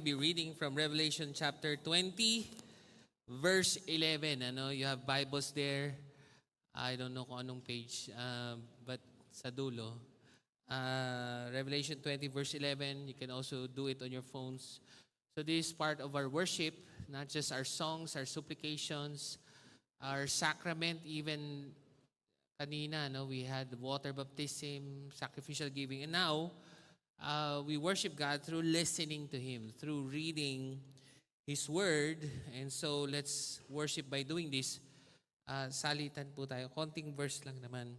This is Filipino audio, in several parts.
be reading from Revelation chapter 20, verse 11. You have Bibles there. I don't know kung anong page, but sa dulo. Revelation 20, verse 11. You can also do it on your phones. So this is part of our worship, not just our songs, our supplications, our sacrament, even kanina, we had water baptism, sacrificial giving, and now we worship God through listening to Him, through reading His Word. And so let's worship by doing this. Salitan po tayo. Konting verse lang naman.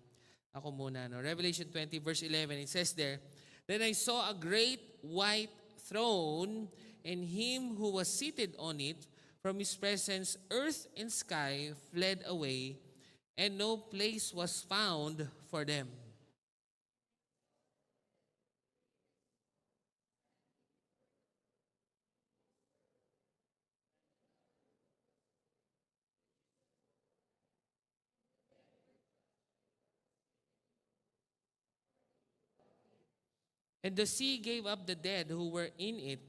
Ako muna. Revelation 20 verse 11, it says there, "Then I saw a great white throne, and Him who was seated on it. From His presence, earth and sky fled away, and no place was found for them." And the sea gave up the dead who were in it.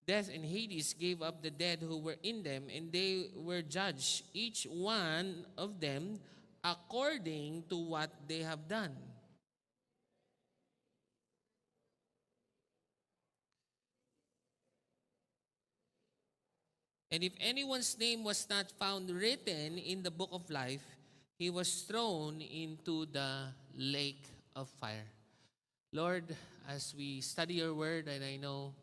Death and Hades gave up the dead who were in them, and they were judged, each one of them, according to what they have done. And if anyone's name was not found written in the book of life, he was thrown into the lake of fire. Lord, as we study your word, and I know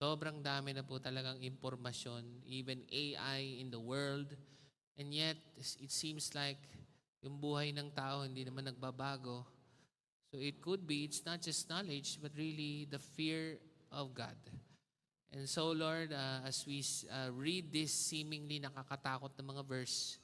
sobrang dami na po talagang impormasyon, even AI in the world, and yet it seems like yung buhay ng tao hindi naman nagbabago. So it could be, it's not just knowledge, but really the fear of God. And so Lord, as we read this seemingly nakakatakot na mga verse,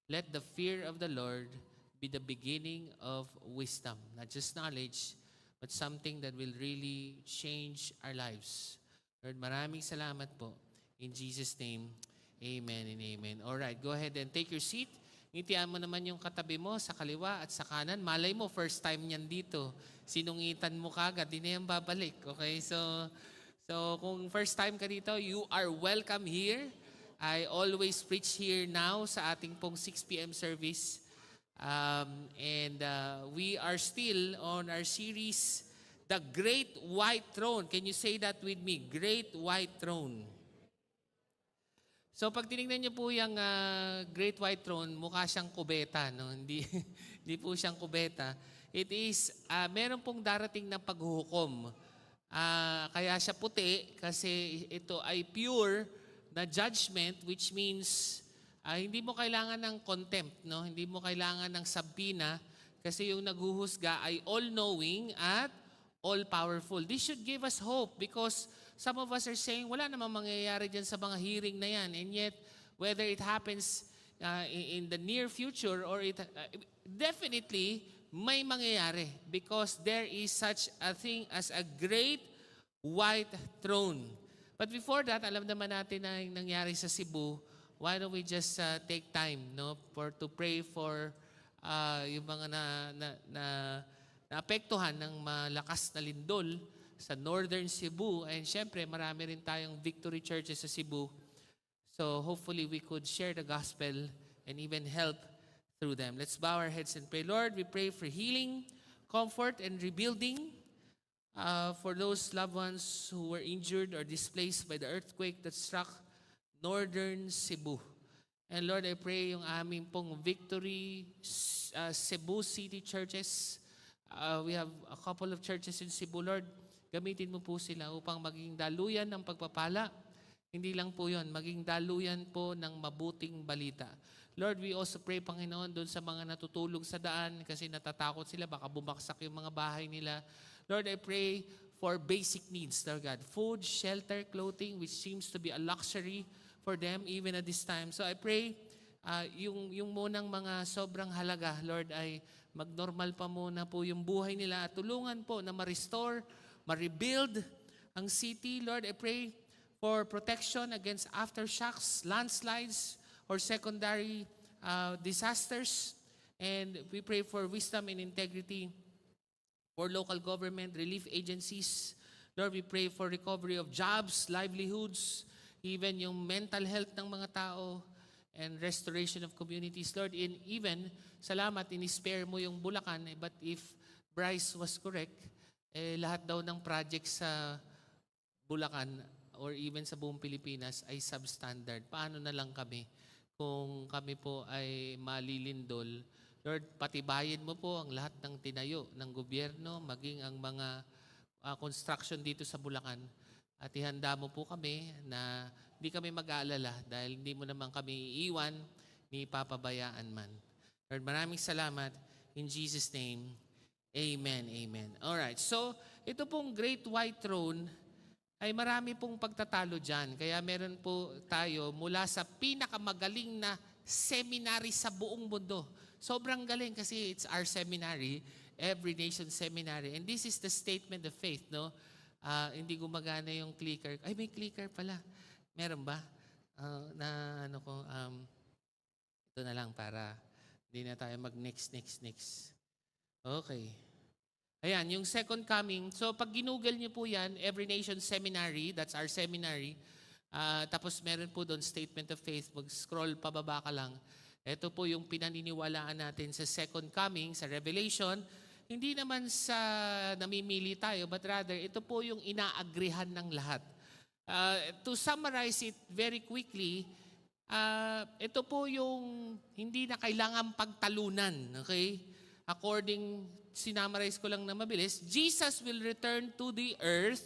let the fear of the Lord be the beginning of wisdom, not just knowledge, but something that will really change our lives. Lord, maraming salamat po. In Jesus' name, amen and amen. Alright, go ahead and take your seat. Ngitian mo naman yung katabi mo sa kaliwa at sa kanan. Malay mo, first time niyan dito. Sinungitan mo kagad, di na yan babalik. Okay, so kung first time ka dito, you are welcome here. I always preach here now sa ating pong 6 p.m. service. We are still on our series, The Great White Throne. Can you say that with me? Great White Throne. So pag tinignan niyo po yung Great White Throne, mukha siyang kubeta. No? Hindi po siyang kubeta. It is, meron pong darating na paghuhukom. Kaya siya puti kasi ito ay pure na judgment, which means hindi mo kailangan ng contempt, no? Hindi mo kailangan ng sabina kasi yung naghuhusga ay all-knowing at all-powerful. This should give us hope because some of us are saying, wala namang mangyayari dyan sa mga hearing na yan. And yet, whether it happens in the near future or definitely may mangyayari because there is such a thing as a great white throne. But before that, alam naman natin na yung nangyari sa Cebu. Why don't we just take time, no, to pray for yung mga naapektuhan ng malakas na lindol sa Northern Cebu, and syempre marami rin tayong victory churches sa Cebu. So hopefully we could share the gospel and even help through them. Let's bow our heads and pray. Lord, we pray for healing, comfort, and rebuilding for those loved ones who were injured or displaced by the earthquake that struck Northern Cebu. And Lord, I pray yung aming pong Victory Cebu City churches. We have a couple of churches in Cebu, Lord. Gamitin mo po sila upang maging daluyan ng pagpapala. Hindi lang po yun, maging daluyan po ng mabuting balita. Lord, we also pray, Panginoon, doon sa mga natutulog sa daan kasi natatakot sila, baka bumagsak yung mga bahay nila. Lord, I pray for basic needs, Lord God. Food, shelter, clothing, which seems to be a luxury for them even at this time. So I pray, yung munang mga sobrang halaga, Lord, ay magnormal pa muna po yung buhay nila at tulungan po na ma-restore, ma-rebuild ang city. Lord, I pray for protection against aftershocks, landslides, or secondary disasters. And we pray for wisdom and integrity for local government, relief agencies. Lord, we pray for recovery of jobs, livelihoods, even yung mental health ng mga tao, and restoration of communities. Lord, even, salamat, in-spare mo yung Bulacan, but if Bryce was correct, lahat daw ng projects sa Bulacan or even sa buong Pilipinas ay substandard. Paano na lang kami kung kami po ay malilindol? Lord, patibayin mo po ang lahat ng tinayo ng gobyerno, maging ang mga construction dito sa Bulacan. At ihanda mo po kami na hindi kami mag-aalala dahil hindi mo naman kami iiwan ni papabayaan man. Lord, maraming salamat. In Jesus' name, amen, amen. Alright, so ito pong Great White Throne ay marami pong pagtatalo dyan. Kaya meron po tayo mula sa pinakamagaling na seminary sa buong mundo. Sobrang galing kasi it's our seminary, Every Nation Seminary. And this is the statement of faith, no? Hindi gumagana yung clicker. Ay, may clicker pala. Meron ba? Ito na lang para hindi na tayo mag-next. Okay. Ayan, yung second coming. So, pag ginugol niyo po yan, Every Nation Seminary, that's our seminary. Tapos meron po doon statement of faith. Mag-scroll pababa ka lang. Ito po yung pinaniniwalaan natin sa second coming, sa Revelation. Hindi naman sa namimili tayo, but rather, ito po yung inaagrihan ng lahat. To summarize it very quickly, ito po yung hindi na kailangan pagtalunan. Okay? Sinamarize ko lang na mabilis, Jesus will return to the earth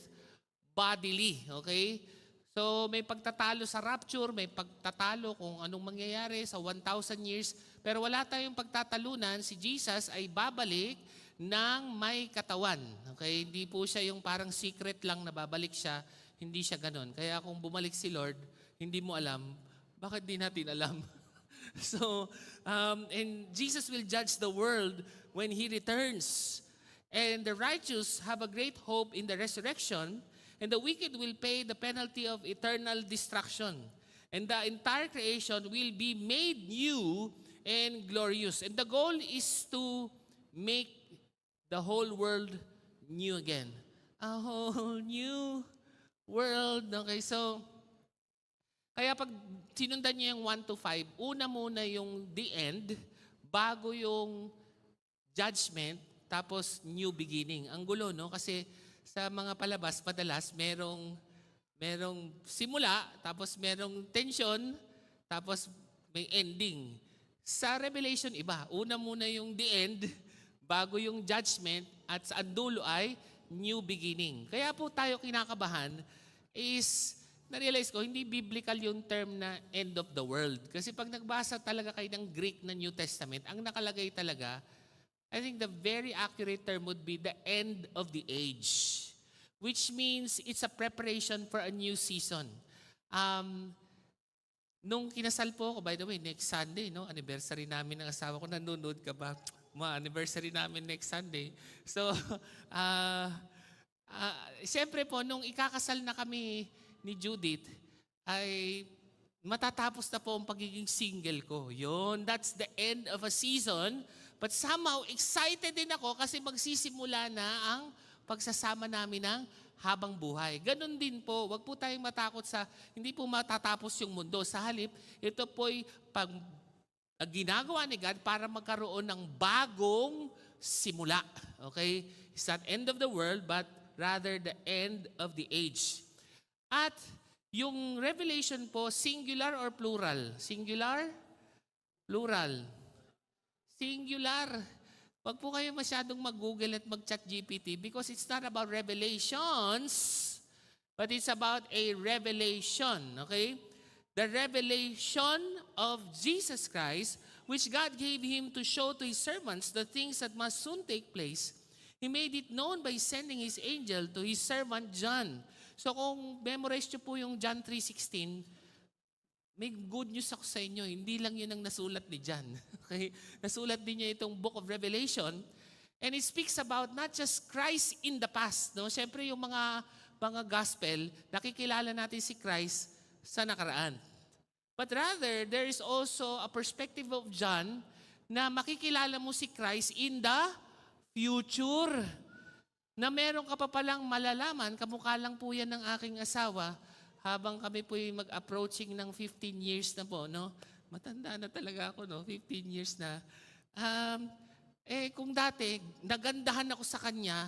bodily. Okay? So may pagtatalo sa rapture, may pagtatalo kung anong mangyayari sa 1,000 years, pero wala tayong pagtatalunan. Si Jesus ay babalik ng may katawan. Okay? Hindi po siya yung parang secret lang na babalik siya. Hindi siya ganun. Kaya kung bumalik si Lord, hindi mo alam, bakit di natin alam? So, and Jesus will judge the world when He returns. And the righteous have a great hope in the resurrection, and the wicked will pay the penalty of eternal destruction. And the entire creation will be made new and glorious. And the goal is to make the whole world new again. A whole new world. Okay, so, kaya pag sinundan niyo yung 1 to 5, una muna yung the end, bago yung judgment, tapos new beginning. Ang gulo, no? Kasi sa mga palabas, madalas merong simula, tapos merong tension, tapos may ending. Sa Revelation, iba. Una muna yung the end, bago yung judgment, at sa dulo ay new beginning. Kaya po tayo kinakabahan is, na-realize ko, hindi biblical yung term na end of the world. Kasi pag nagbasa talaga kayo ng Greek na New Testament, ang nakalagay talaga, I think the very accurate term would be the end of the age. Which means it's a preparation for a new season. Nung kinasal po ako, by the way, next Sunday, no, anniversary namin ng asawa ko, nanonood ka ba? Anniversary namin next Sunday. So, siyempre po, nung ikakasal na kami ni Judith, ay matatapos na po ang pagiging single ko. Yun, that's the end of a season. But somehow, excited din ako kasi magsisimula na ang pagsasama namin ng habang buhay. Ganon din po, wag po tayong matakot sa, hindi po matatapos yung mundo. Sa halip, ito po'y ginagawa ni God para magkaroon ng bagong simula. Okay? It's not end of the world, but rather the end of the age. At yung revelation po, singular or plural? Singular? Plural. Singular. Wag po kayo masyadong mag-Google at mag-chat GPT because it's not about revelations, but it's about a revelation. Okay? The revelation of Jesus Christ, which God gave Him to show to His servants the things that must soon take place. He made it known by sending His angel to His servant John. So kung memorize nyo po yung John 3:16, may good news ako sa inyo. Hindi lang yun ang nasulat ni John. Okay? Nasulat din niya itong Book of Revelation. And it speaks about not just Christ in the past. No? Siyempre yung mga gospel, nakikilala natin si Christ sa nakaraan. But rather, there is also a perspective of John na makikilala mo si Christ in the future. na meron ka pa palang malalaman, kamukha lang po yan ng aking asawa, habang kami po mag-approaching ng 15 years na po, no? Matanda na talaga ako, no? 15 years na. Kung dati, nagandahan ako sa kanya,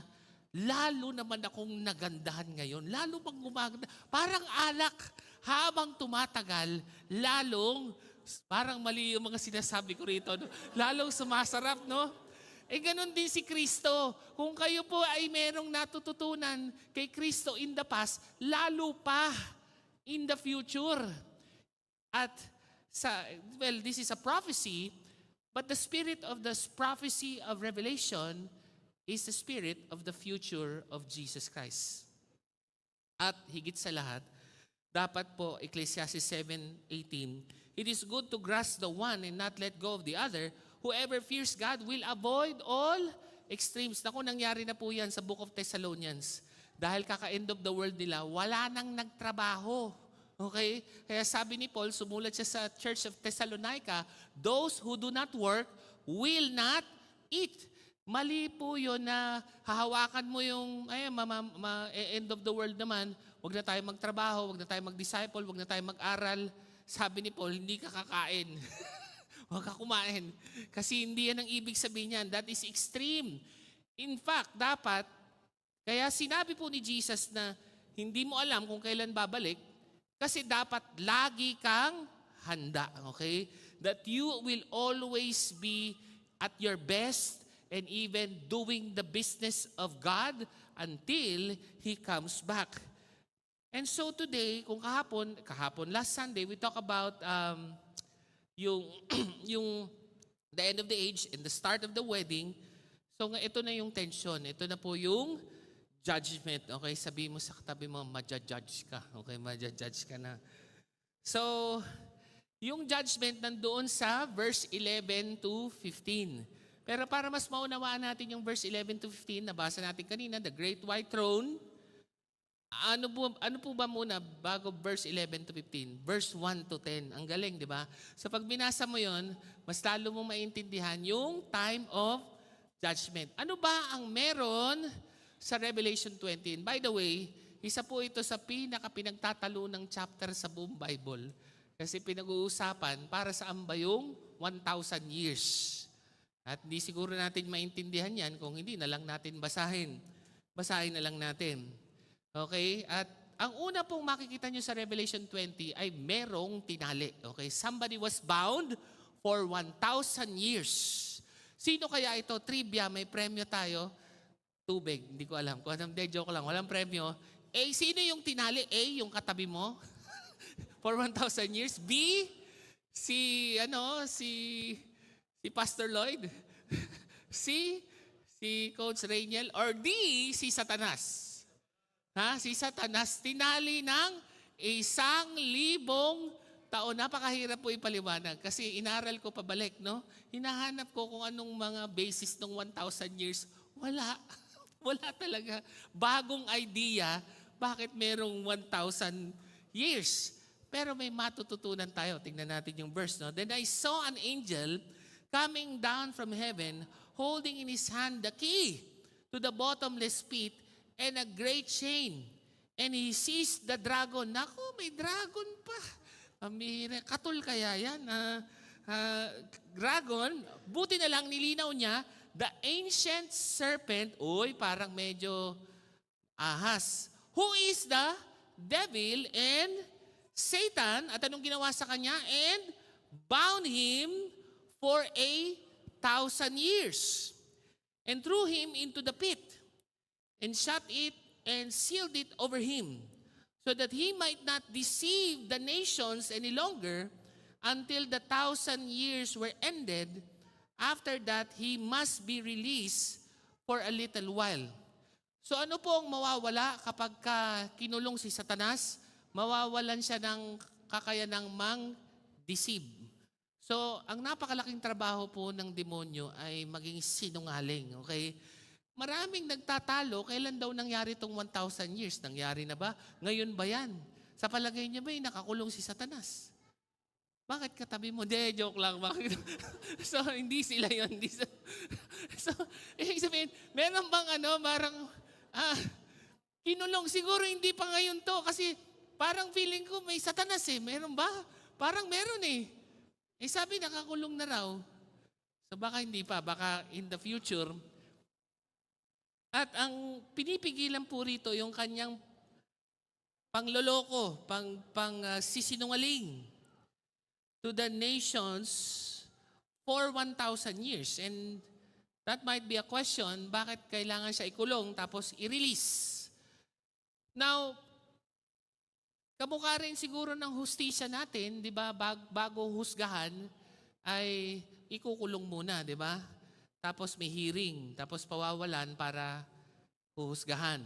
lalo naman akong nagandahan ngayon. Lalo pang gumaganda. Parang alak, habang tumatagal, lalong, parang mali yung mga sinasabi ko rito, no? Lalong sumasarap, no? Ganun din si Kristo. Kung kayo po ay merong natututunan kay Kristo in the past, lalo pa in the future. At this is a prophecy, but the spirit of the prophecy of Revelation is the spirit of the future of Jesus Christ. At higit sa lahat, dapat po, Ecclesiastes 7:18, it is good to grasp the one and not let go of the other. Whoever fears God will avoid all extremes. Naku, nangyari na po yan sa Book of Thessalonians. Dahil kaka-end of the world nila, wala nang nagtrabaho. Okay? Kaya sabi ni Paul, sumulat siya sa Church of Thessalonica, those who do not work will not eat. Mali po yun na hahawakan mo yung end of the world naman, wag na tayo magtrabaho, wag na tayo mag-disciple, wag na tayo mag-aral. Sabi ni Paul, hindi ka kakain. Huwag ka kumain. Kasi hindi yan ang ibig sabihin niyan. That is extreme. In fact, dapat, kaya sinabi po ni Jesus na hindi mo alam kung kailan babalik, kasi dapat lagi kang handa. Okay? That you will always be at your best and even doing the business of God until He comes back. And so today, kung kahapon, last Sunday, we talk about yung the end of the age and the start of the wedding. So ito na yung tension. Ito na po yung judgment. Okay, sabi mo sa katabi mo, ma-judge ka. Okay, ma-judge ka na. So, yung judgment nandoon sa verse 11 to 15. Pero para mas maunawaan natin yung verse 11 to 15, nabasa natin kanina, the great white throne. Ano po ba muna bago verse 11 to 15? Verse 1 to 10. Ang galing, di ba? So pag binasa mo yon, mas lalo mo maintindihan yung time of judgment. Ano ba ang meron sa Revelation 20? And by the way, isa po ito sa pinagtatalo ng chapter sa buong Bible. Kasi pinag-uusapan para saan ba yung 1,000 years. At hindi siguro natin maintindihan yan kung hindi na lang natin basahin. Basahin na lang natin. Okay? At ang una pong makikita nyo sa Revelation 20 ay merong tinali. Okay? Somebody was bound for 1,000 years. Sino kaya ito? Trivia, may premyo tayo. Tubig, hindi ko alam. Kung anong joke lang, walang premyo. A, sino yung tinali? A, yung katabi mo? For 1,000 years. B, si Pastor Lloyd. C, si Coach Rainiel. Or D, si Satanas. Si Satanas, tinali ng 1,000 taon. Napakahirap po ipaliwanag kasi inaral ko pabalik, no? Hinahanap ko kung anong mga basis ng 1,000 years. Wala. Wala talaga. Bagong idea, bakit merong 1,000 years? Pero may matututunan tayo. Tingnan natin yung verse, no? Then I saw an angel coming down from heaven, holding in his hand the key to the bottomless pit and a great chain. And he seized the dragon. Naku, may dragon pa. Pamihira. Katul kaya yan. Dragon. Buti na lang nilinaw niya, the ancient serpent. Uy, parang medyo ahas. Who is the devil and Satan. At anong ginawa sa kanya? And bound him for 1,000 years. And threw him into the pit. And shut it and sealed it over him, so that he might not deceive the nations any longer until the 1,000 years were ended. After that, he must be released for a little while. So ano po ang mawawala kapag kinulong si Satanas? Mawawalan siya ng kakayanang mang-deceive. So ang napakalaking trabaho po ng demonyo ay maging sinungaling, okay? Maraming nagtatalo, kailan daw nangyari itong 1,000 years? Nangyari na ba? Ngayon ba yan? Sa palagay niya ba nakakulong si Satanas? Bakit katabi mo? De, joke lang. So, hindi sila yun. So, ibig sabihin, meron bang Ah, kinulong. Siguro hindi pa ngayon to kasi parang feeling ko may satanas eh. Meron ba? Parang meron eh. Eh sabi nakakulong na raw. So baka hindi pa. Baka in the future. At ang pinipigilan po rito yung kanyang pangloloko, sisinungaling to the nations for 1,000 years. And that might be a question, bakit kailangan siya ikulong tapos i-release? Now, kamukha rin siguro ng hustisya natin, di ba, bago husgahan, ay ikukulong muna, di ba? Tapos may hearing, tapos pawawalan para huhusgahan.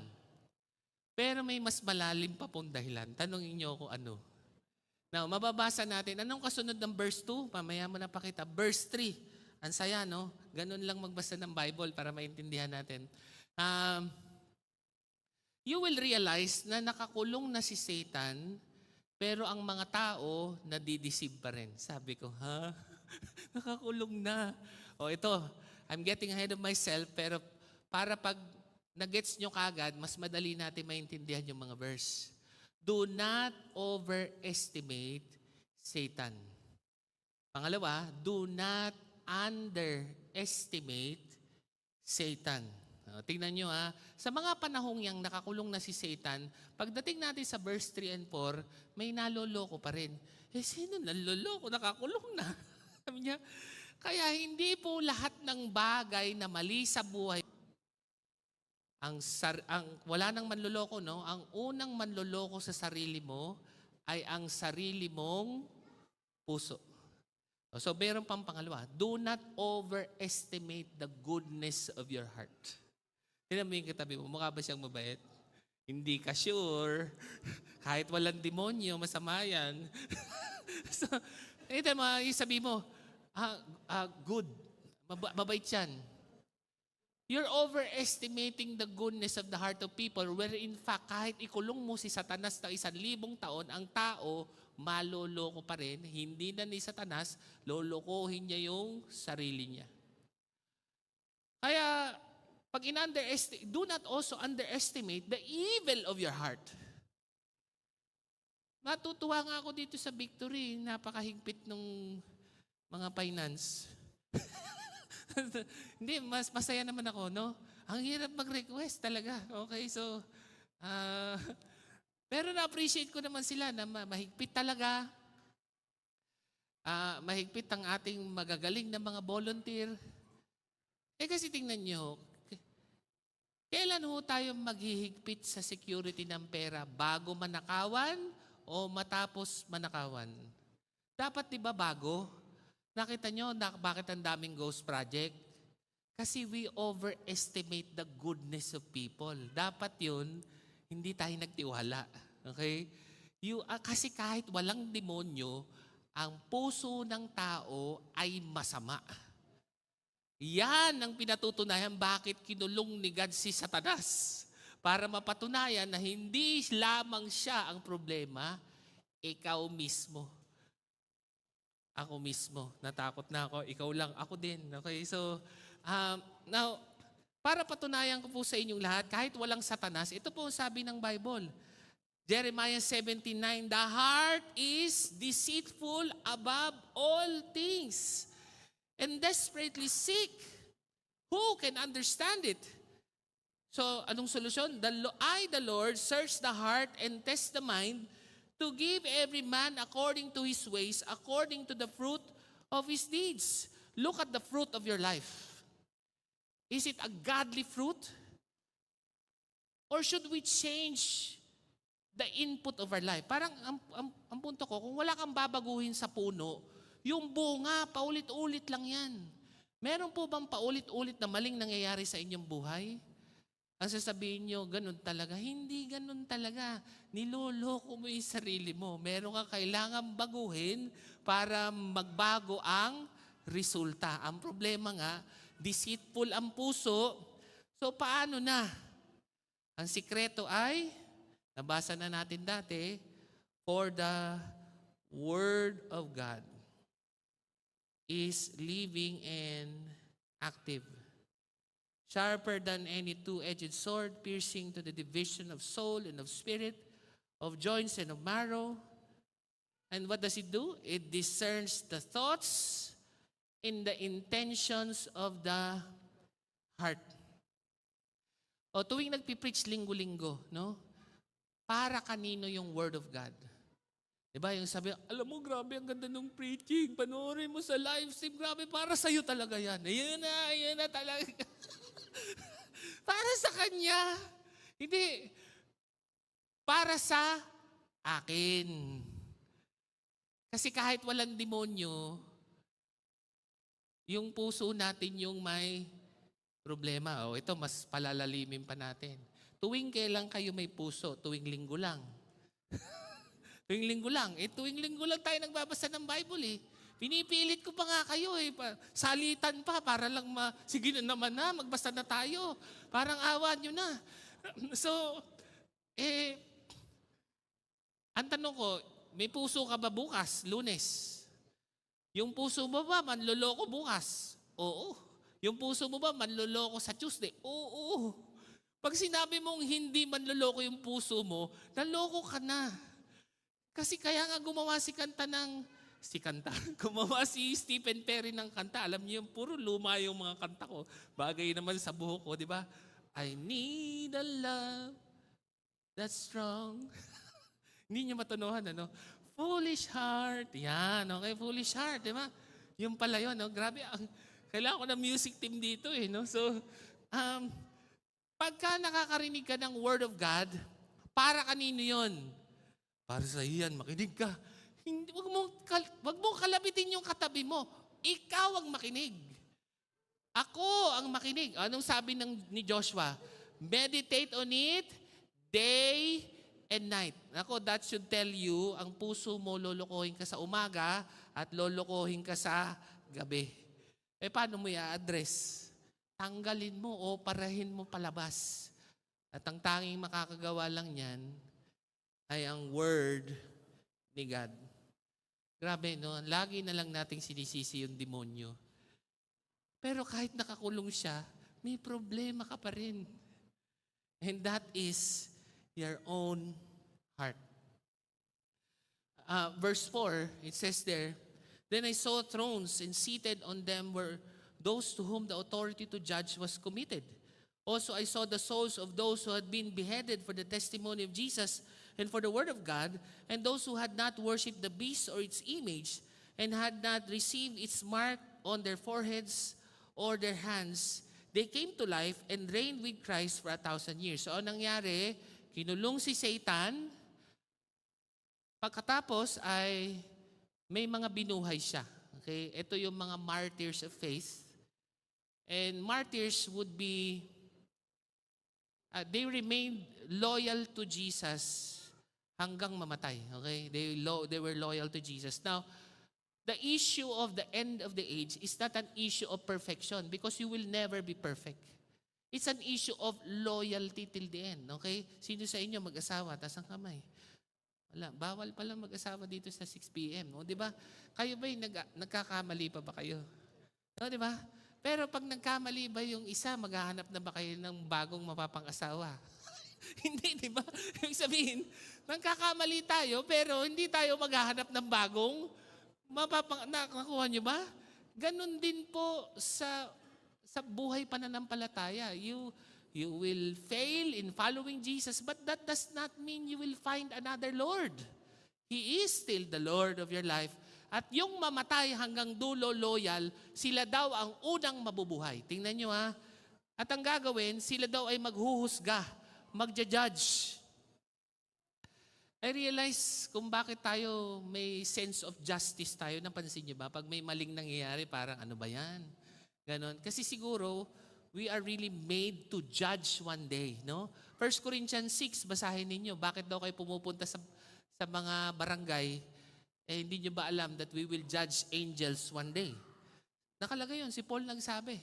Pero may mas malalim pa pong dahilan. Tanongin niyo kung ano. Now, mababasa natin. Anong kasunod ng verse 2? Mamaya mo na pakita. Verse 3. Ang saya, no? Ganun lang magbasa ng Bible para maintindihan natin. You will realize na nakakulong na si Satan, pero ang mga tao nadideceive pa rin. Sabi ko, ha? Nakakulong na. O ito, I'm getting ahead of myself, pero para pag nagets nyo kagad, mas madali natin maintindihan yung mga verse. Do not overestimate Satan. Pangalawa, do not underestimate Satan. Tingnan nyo ha, sa mga panahong yang nakakulong na si Satan, pagdating natin sa verse 3 and 4, may naloloko pa rin. Eh sino naloloko? Nakakulong na. Sabi niya, kaya hindi po lahat ng bagay na mali sa buhay wala nang manloloko, no? Ang unang manloloko sa sarili mo ay ang sarili mong puso. So, meron pang pangalawa. Do not overestimate the goodness of your heart. Tignan mo yung katabi mo, mukha ba siyang mabait? Hindi ka sure. Kahit walang demonyo, masama yan. So, ito mo, sabi mo, good. Mabait yan. You're overestimating the goodness of the heart of people where in fact, kahit ikulong mo si Satanas ng 1,000 taon, ang tao, maloloko pa rin. Hindi na ni Satanas, lolokohin niya yung sarili niya. Kaya, do not also underestimate the evil of your heart. Natutuwa nga ako dito sa Victory, napakahigpit ng mga finance. Hindi, masaya naman ako, no? Ang hirap mag-request talaga. Okay, so, pero na-appreciate ko naman sila na mahigpit talaga. Mahigpit ang ating magagaling na mga volunteer. Eh kasi tingnan nyo, kailan ho tayo maghihigpit sa security ng pera? Bago manakawan o matapos manakawan? Dapat di ba bago? Nakita nyo bakit ang daming ghost project? Kasi we overestimate the goodness of people. Dapat yun, hindi tayo nagtiwala. Okay? Kasi kahit walang demonyo, ang puso ng tao ay masama. Yan ang pinatutunayan bakit kinulong ni God si Satanas. Para mapatunayan na hindi lamang siya ang problema, ikaw mismo. Ako mismo. Natakot na ako. Ikaw lang. Ako din. Okay? So, now, para patunayan ko po sa inyong lahat, kahit walang Satanas, ito po sabi ng Bible. Jeremiah 17:9, the heart is deceitful above all things and desperately sick. Who can understand it? So, anong solusyon? I, the Lord, search the heart and test the mind to give every man according to his ways, according to the fruit of his deeds. Look at the fruit of your life. Is it a godly fruit? Or should we change the input of our life? Parang ang punto ko, kung wala kang babaguhin sa puno, yung bunga, paulit-ulit lang yan. Meron po bang paulit-ulit na maling nangyayari sa inyong buhay? Ang sasabihin nyo, ganun talaga. Hindi ganun talaga. Niloloko mo yung sarili mo. Meron kang kailangan baguhin para magbago ang resulta. Ang problema nga, deceitful ang puso. So paano na? Ang sikreto ay, nabasa na natin dati, for the Word of God is living and active. sharper than any two-edged sword, piercing to the division of soul and of spirit, of joints and of marrow. And what does it do? It discerns the thoughts and the intentions of the heart. O tuwing nagpipreach linggo-linggo, no? Para kanino yung Word of God? Diba? Yung sabi, alam mo, grabe, ang ganda ng preaching. Panoorin mo sa live stream. Grabe, para sa'yo talaga yan. Ayun na talaga. Para sa kanya. Hindi. Para sa akin. Kasi kahit walang demonyo, yung puso natin yung may problema. O ito, mas palalalimin pa natin. Tuwing kailan kayo may puso? Tuwing linggo lang. Tuwing linggo lang. Tuwing linggo lang tayo nagbabasa ng Bible eh. Pinipilit ko pa nga kayo eh. Salitan pa para lang sige na naman na, magbasa na tayo. Parang awa nyo na. So, ang tanong ko, may puso ka ba bukas, Lunes? Yung puso mo ba manloloko bukas? Oo. Yung puso mo ba manloloko sa Tuesday? Oo. Pag sinabi mong hindi manloloko yung puso mo, naloko ka na. Kasi kaya nga gumawa gumawa si Stephen Perry ng kanta. Alam niyo, puro luma yung mga kanta ko. Bagay naman sa buhok ko, di ba? I need a love that's strong. Hindi niyo matunuhan, ano? Foolish heart. Yan, okay? Foolish heart, di ba? Yung pala yun, no? Grabe, kailangan ko ng music team dito, eh, no? So, pagka nakakarinig ka ng Word of God, para kanino yun? Para sa iyan, makinig ka. Wag mo kalabitin yung katabi mo. Ikaw ang makinig. Ako ang makinig. Anong sabi ni Joshua? Meditate on it day and night. Ako, that should tell you, ang puso mo lolokohin ka sa umaga at lolokohin ka sa gabi. Paano mo i-address? Tanggalin mo o parahin mo palabas. At ang tanging makakagawa lang yan ay ang Word ni God. Grabe, no? Lagi na lang nating sinisisi yung demonyo. Pero kahit nakakulong siya, may problema ka pa rin. And that is your own heart. Verse 4, it says there, Then I saw thrones, and seated on them were those to whom the authority to judge was committed. Also I saw the souls of those who had been beheaded for the testimony of Jesus and for the word of God, and those who had not worshipped the beast or its image, and had not received its mark on their foreheads or their hands, they came to life and reigned with Christ for 1,000 years. So, anong nangyari? Kinulong si Satan. Pagkatapos ay may mga binuhay siya. Okay? Ito yung mga martyrs of faith. And martyrs would be, they remained loyal to Jesus hanggang mamatay. Okay? They were loyal to Jesus. Now, the issue of the end of the age is not an issue of perfection because you will never be perfect. It's an issue of loyalty till the end. Okay? Sino sa inyo mag-asawa? Taas ang kamay. Wala. Bawal pala mag-asawa dito sa 6 p.m. No? Di ba? Kayo ba nagkakamali pa ba kayo? No, di ba? Pero pag nagkamali ba yung isa, maghahanap na ba kayo ng bagong mapapang-asawa? Hindi, di ba? Ibig sabihin, nagkakamali tayo, pero hindi tayo maghahanap ng bagong nakakuha nyo ba? Ganon din po sa buhay pananampalataya. You will fail in following Jesus, but that does not mean you will find another Lord. He is still the Lord of your life. At yung mamatay hanggang dulo loyal, sila daw ang unang mabubuhay. Tingnan nyo ha. At ang gagawin, sila daw ay maghuhusga, magja-judge. I realize kung bakit tayo may sense of justice tayo. Napansin niyo ba? Pag may maling nangyayari, parang ano ba yan? Ganon. Kasi siguro, we are really made to judge one day. No? 1 Corinthians 6, basahin ninyo. Bakit daw kayo pumupunta sa mga barangay? Hindi nyo ba alam that we will judge angels one day? Nakalagay yun. Si Paul nagsabi.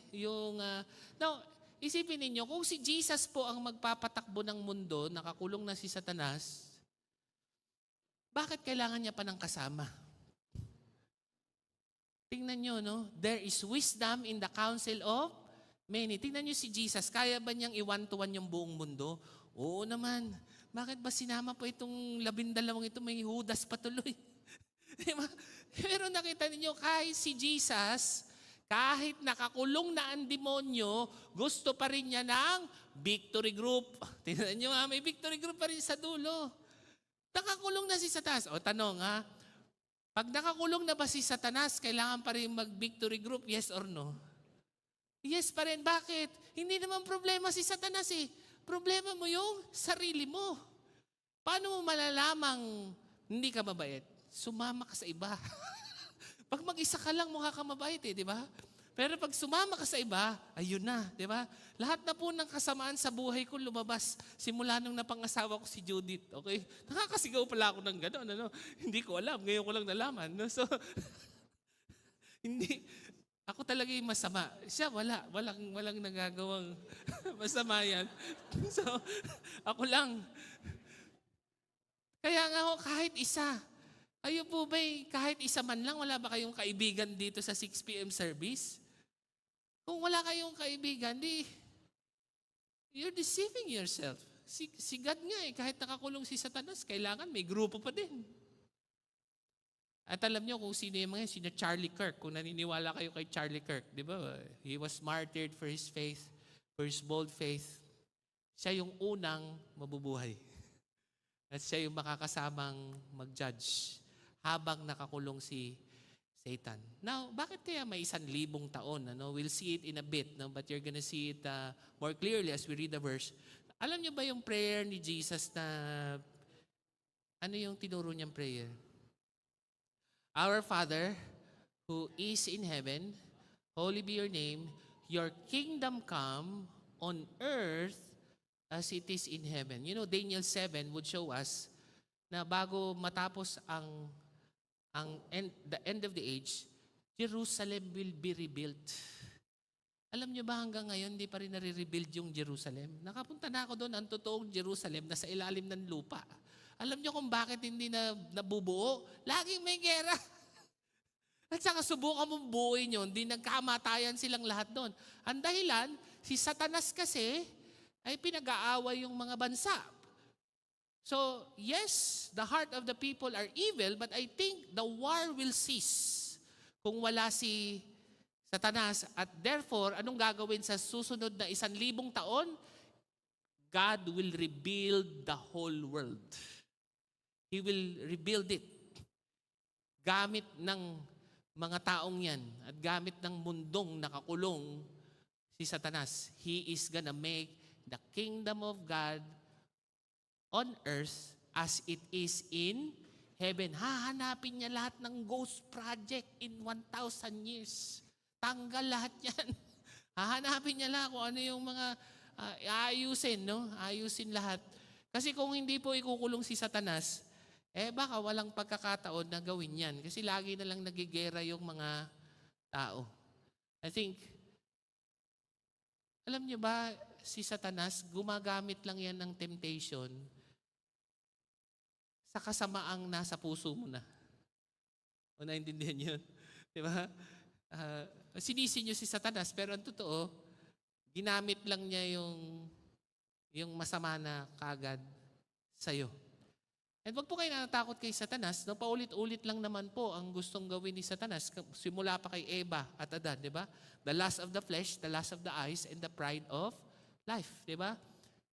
Now, isipin ninyo, kung si Jesus po ang magpapatakbo ng mundo, nakakulong na si Satanas, bakit kailangan niya pa ng kasama? Tingnan nyo, no? There is wisdom in the counsel of many. Tingnan niyo si Jesus, kaya ba niyang i-one-to-one yung buong mundo? Oo naman. Bakit ba sinama po itong 12 ito, may Judas patuloy? Diba? Pero nakita niyo kahit si Jesus, kahit nakakulong na ang demonyo, gusto pa rin niya ng victory group. Tingnan niyo may victory group pa rin sa dulo. Nakakulong na si Satanas. O tanong pag nakakulong na ba si Satanas, kailangan pa rin mag-victory group, yes or no? Yes pa rin. Bakit? Hindi naman problema si Satanas Problema mo yung sarili mo. Paano mo malalamang hindi ka mabait? Sumama ka sa iba. Pag mag-isa ka lang, mukha ka mabait di ba? Pero pag sumama ka sa iba, ayun na, di ba? Lahat na po ng kasamaan sa buhay ko lumabas simula nung napangasawa ko si Judith. Okay? Nakakasigaw pala ako ng gano'n. Hindi ko alam. Ngayon ko lang nalaman. No? So, hindi. Ako talaga yung masama. Siya, walang nagagawang masama yan. So, ako lang. Kaya nga ho, kahit isa. Kayo po ba'y kahit isa man lang, wala ba kayong kaibigan dito sa 6 p.m. service? Kung wala kayong kaibigan, you're deceiving yourself. Si God nga kahit nakakulong si Satanas, kailangan may grupo pa din. At alam niyo kung sino yung mga sino Charlie Kirk, kung naniniwala kayo kay Charlie Kirk, di ba? He was martyred for his faith, for his bold faith. Siya yung unang mabubuhay. At siya yung makakasamang mag-judge habang nakakulong si Satan. Now, bakit kaya may 1,000 taon? We'll see it in a bit, but you're gonna see it more clearly as we read the verse. Alam niyo ba yung prayer ni Jesus na, ano yung tinuro niyang prayer? Our Father, who is in heaven, holy be your name, your kingdom come on earth as it is in heaven. You know, Daniel 7 would show us na bago matapos the end of the age, Jerusalem will be rebuilt. Alam niyo ba hanggang ngayon, hindi pa rin nare-rebuild yung Jerusalem? Nakapunta na ako doon, ang totoong Jerusalem, nasa ilalim ng lupa. Alam niyo kung bakit hindi na nabubuo? Laging may gera. At saka subukan mong buuin yun, hindi nagkamatayan silang lahat doon. Ang dahilan, si Satanas kasi ay pinag-aaway yung mga bansa. So, yes, the heart of the people are evil, but I think the war will cease kung wala si Satanas. At therefore, anong gagawin sa susunod na 1,000 taon? God will rebuild the whole world. He will rebuild it. Gamit ng mga taong yan at gamit ng mundong nakakulong si Satanas. He is gonna make the kingdom of God on earth as it is in heaven. Hahanapin niya lahat ng ghost project in 1,000 years. Tanggal lahat yan. Hahanapin niya lahat kung ano yung mga aayusin, Ayusin lahat. Kasi kung hindi po ikukulong si Satanas, baka walang pagkakataon na gawin yan. Kasi lagi na lang nagigera yung mga tao. I think, alam niyo ba, si Satanas, gumagamit lang yan ng temptation sa kasamaang nasa puso mo na. O naintindihan yun? Di ba? Sinisi niyo si Satanas, pero ang totoo, ginamit lang niya yung masama na kagad sa'yo. And wag po kayo natatakot kay Satanas, paulit-ulit lang naman po ang gustong gawin ni Satanas, simula pa kay Eva at Adan, di ba? The lust of the flesh, the lust of the eyes, and the pride of life, di ba?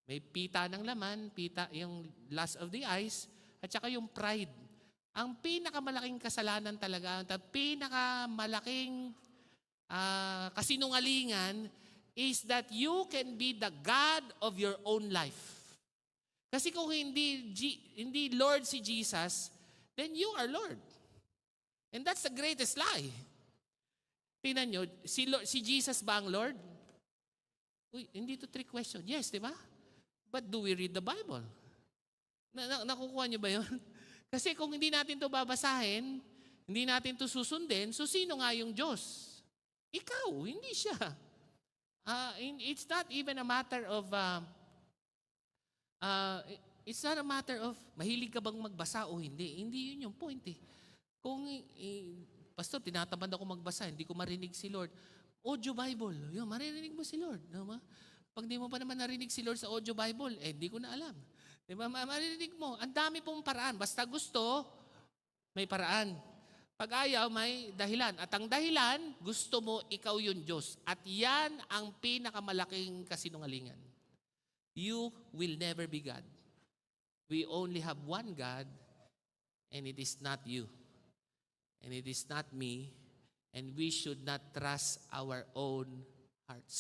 May pita ng laman, yung lust of the eyes, at saka yung pride. Ang pinakamalaking kasalanan talaga, ang pinakamalaking kasinungalingan is that you can be the God of your own life. Kasi kung hindi Lord si Jesus, then you are Lord. And that's the greatest lie. Tingnan nyo, si Jesus ba ang Lord? Hindi to trick question. Yes, di ba? But do we read the Bible? Nakukuha nyo ba yun? Kasi kung hindi natin to babasahin, hindi natin to susundin, so sino nga yung Diyos? Ikaw, hindi siya. It's not even a matter of it's not a matter of mahilig ka bang magbasa o hindi. Hindi yun yung point Kung Pastor, tinatamad ako magbasa, hindi ko marinig si Lord. Audio Bible, yun, maririnig mo si Lord. Diba? Pag di mo pa naman narinig si Lord sa audio Bible, hindi ko na alam. Diba? Maririnig mo. Ang dami pong paraan. Basta gusto, may paraan. Pag ayaw, may dahilan. At ang dahilan, gusto mo, ikaw yung Diyos. At yan ang pinakamalaking kasinungalingan. You will never be God. We only have one God, and it is not you. And it is not me, and we should not trust our own hearts.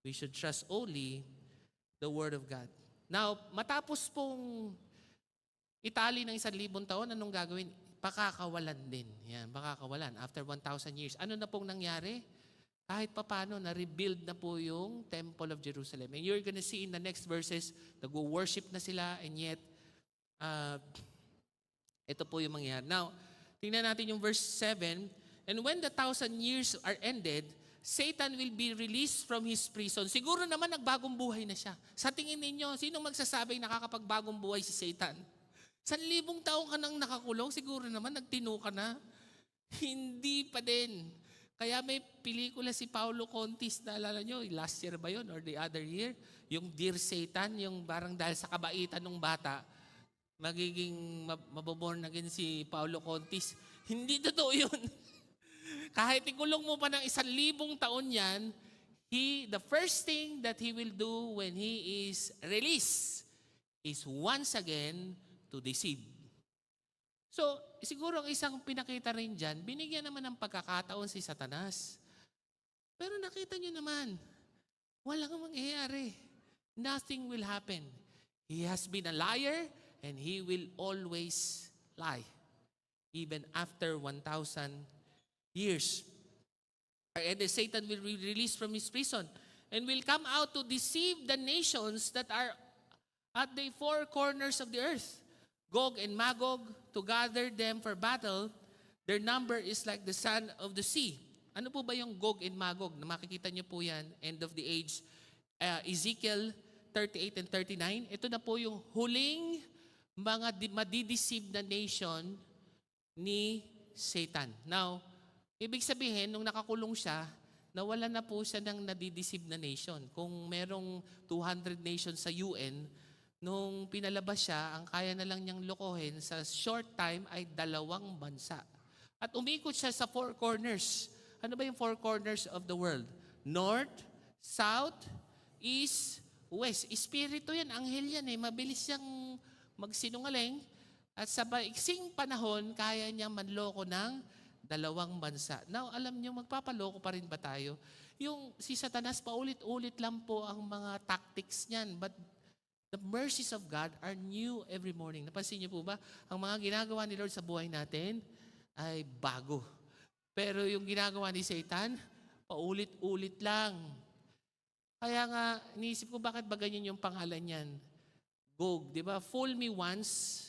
We should trust only the Word of God. Now, matapos pong itali ng 1,000 taon, anong gagawin? Pakakawalan din. Yan, pakakawalan. After 1,000 years. Ano na pong nangyari? Kahit papano, na-rebuild na po yung Temple of Jerusalem. And you're gonna see in the next verses, nag-worship na sila, and yet, ito po yung mangyayari. Now, tingnan natin yung verse 7. And when the 1,000 years are ended, Satan will be released from his prison. Siguro naman nagbagong buhay na siya. Sa tingin ninyo, sinong magsasabing nakakapagbagong buhay si Satan? 1,000 taong ka nang nakakulong, siguro naman nagtino ka na. Hindi pa din. Kaya may pelikula si Paulo Contis, naalala nyo, last year ba yun or the other year? Yung Dear Satan, yung barang dahil sa kabaitan ng bata, magiging maboborn again si Paulo Contis. Hindi totoo yun. Kahit ikulong mo pa ng 1,000 taon yan, the first thing that he will do when he is released is once again to deceive. So, siguro ang isang pinakita rin dyan, binigyan naman ng pagkakataon si Satanas. Pero nakita nyo naman, walang mangyayari. Nothing will happen. He has been a liar, and he will always lie, even after 1,000 years. And then Satan will be released from his prison and will come out to deceive the nations that are at the four corners of the earth. Gog and Magog, to gather them for battle, their number is like the sand of the sea. Ano po ba yung Gog and Magog? Na makikita niyo po yan, end of the age. Ezekiel 38 and 39. Ito na po yung huling mga madideceive na nation ni Satan. Now, ibig sabihin, nung nakakulong siya, nawala na po siya ng nadideceive na nation. Kung merong 200 nations sa UN, nung pinalabas siya, ang kaya na lang niyang lokohin sa short time ay 2 bansa. At umikot siya sa 4 corners. Ano ba yung 4 corners of the world? North, South, East, West. Espiritu yan, anghel yan eh. Mabilis siyang magsinungaling. At sa iksing panahon, kaya niya manloko ng 2 bansa. Now, alam niyo, magpapaloko pa rin ba tayo? Yung si Satanas, paulit-ulit lang po ang mga tactics niyan. But the mercies of God are new every morning. Napansin niyo po ba? Ang mga ginagawa ni Lord sa buhay natin ay bago. Pero yung ginagawa ni Satan, paulit-ulit lang. Kaya nga, iniisip ko bakit ba ganyan yung pangalan niyan? Gog, di ba? Fool me once,